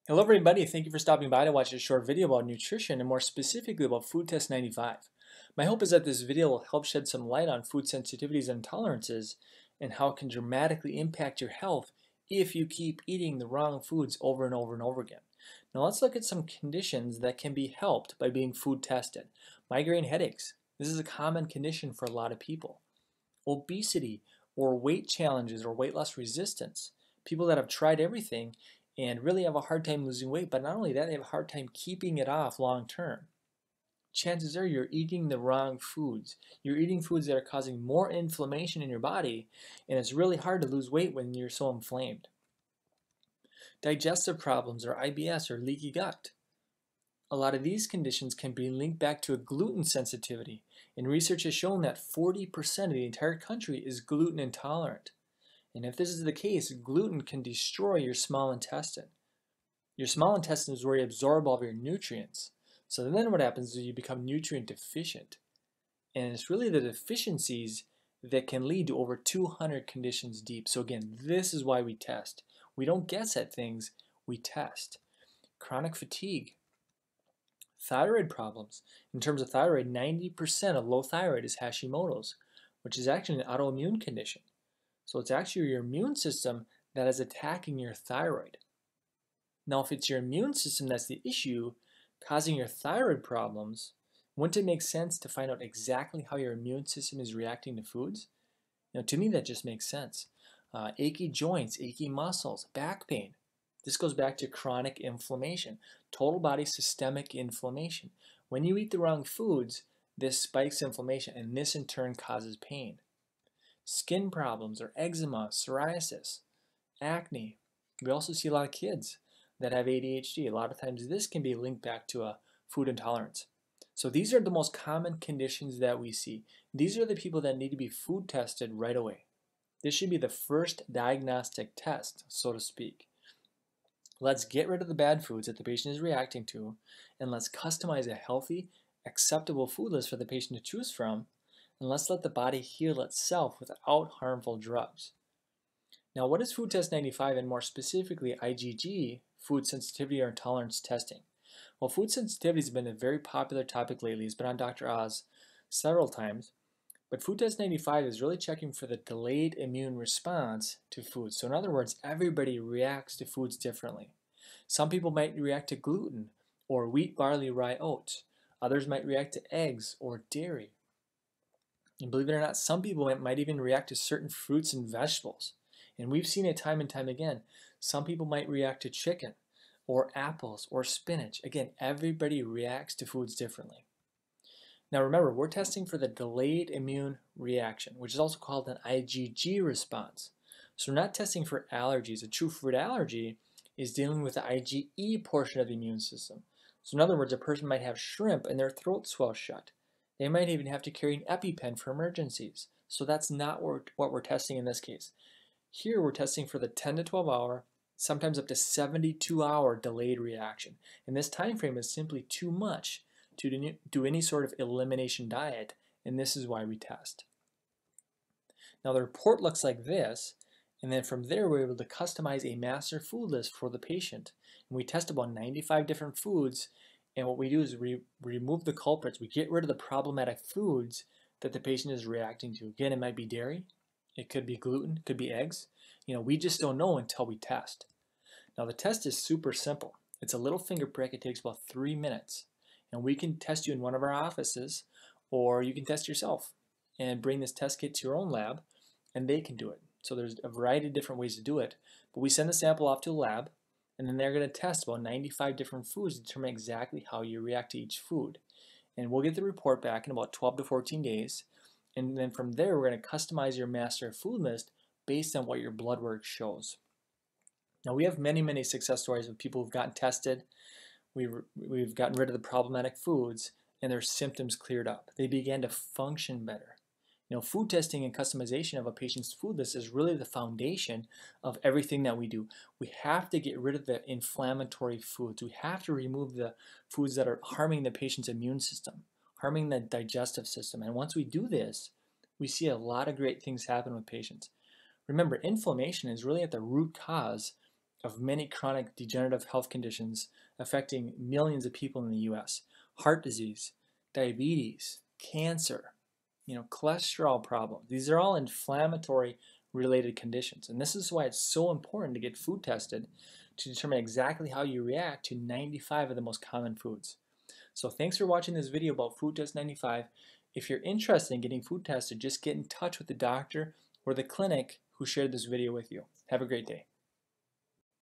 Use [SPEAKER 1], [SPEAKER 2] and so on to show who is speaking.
[SPEAKER 1] Hello everybody, thank you for stopping by to watch this short video about nutrition and more specifically about Food Test 95. My hope is that this video will help shed some light on food sensitivities and intolerances and how it can dramatically impact your health if you keep eating the wrong foods over and over and over again. Now let's look at some conditions that can be helped by being food tested. Migraine headaches. This is a common condition for a lot of people. Obesity or weight challenges or weight loss resistance. People that have tried everything and really have a hard time losing weight, but not only that, they have a hard time keeping it off long term. Chances are you're eating the wrong foods. You're eating foods that are causing more inflammation in your body, and it's really hard to lose weight when you're so inflamed. Digestive problems or IBS or leaky gut. A lot of these conditions can be linked back to a gluten sensitivity, and research has shown that 40% of the entire country is gluten intolerant. And if this is the case, gluten can destroy your small intestine. Your small intestine is where you absorb all of your nutrients. So then what happens is you become nutrient deficient. And it's really the deficiencies that can lead to over 200 conditions deep. So again, this is why we test. We don't guess at things, we test. Chronic fatigue. Thyroid problems. In terms of thyroid, 90% of low thyroid is Hashimoto's, which is actually an autoimmune condition. So it's actually your immune system that is attacking your thyroid. Now, if it's your immune system that's the issue causing your thyroid problems, wouldn't it make sense to find out exactly how your immune system is reacting to foods? To me, that just makes sense. Achy joints, achy muscles, back pain. This goes back to chronic inflammation, total body systemic inflammation. When you eat the wrong foods, this spikes inflammation, and this in turn causes pain. Skin problems or eczema, psoriasis, acne. We also see a lot of kids that have ADHD. A lot of times this can be linked back to a food intolerance. So these are the most common conditions that we see. These are the people that need to be food tested right away. This should be the first diagnostic test, so to speak. Let's get rid of the bad foods that the patient is reacting to, and let's customize a healthy, acceptable food list for the patient to choose from, and let's let the body heal itself without harmful drugs. Now, what is Food Test 95 and more specifically IgG, food sensitivity or intolerance testing? Well, food sensitivity has been a very popular topic lately. It's been on Dr. Oz several times, but Food Test 95 is really checking for the delayed immune response to foods. So in other words, everybody reacts to foods differently. Some people might react to gluten or wheat, barley, rye, oats. Others might react to eggs or dairy. And believe it or not, some people might even react to certain fruits and vegetables. And we've seen it time and time again. Some people might react to chicken or apples or spinach. Again, everybody reacts to foods differently. Now remember, we're testing for the delayed immune reaction, which is also called an IgG response. So we're not testing for allergies. A true food allergy is dealing with the IgE portion of the immune system. So in other words, a person might have shrimp and their throat swells shut. They might even have to carry an EpiPen for emergencies. So that's not what we're testing in this case. Here we're testing for the 10 to 12 hour, sometimes up to 72-hour delayed reaction. And this time frame is simply too much to do any sort of elimination diet, and this is why we test. Now the report looks like this, and then from there we're able to customize a master food list for the patient. And we test about 95 different foods, and what we do is we remove the culprits. We get rid of the problematic foods that the patient is reacting to. Again, it might be dairy, it could be gluten, it could be eggs. We just don't know until we test. Now the test is super simple. It's a little finger prick. It takes about 3 minutes. And we can test you in one of our offices, or you can test yourself and bring this test kit to your own lab, and they can do it. So there's a variety of different ways to do it. But we send the sample off to a lab, and then they're going to test about 95 different foods to determine exactly how you react to each food. And we'll get the report back in about 12 to 14 days. And then from there, we're going to customize your master food list based on what your blood work shows. Now, we have many, many success stories of people who've gotten tested. We've gotten rid of the problematic foods, and their symptoms cleared up. They began to function better. Food testing and customization of a patient's food list is really the foundation of everything that we do. We have to get rid of the inflammatory foods. We have to remove the foods that are harming the patient's immune system, harming the digestive system. And once we do this, we see a lot of great things happen with patients. Remember, inflammation is really at the root cause of many chronic degenerative health conditions affecting millions of people in the US. Heart disease, diabetes, cancer, cholesterol problems. These are all inflammatory related conditions. And this is why it's so important to get food tested to determine exactly how you react to 95 of the most common foods. So thanks for watching this video about Food Test 95. If you're interested in getting food tested, just get in touch with the doctor or the clinic who shared this video with you. Have a great day.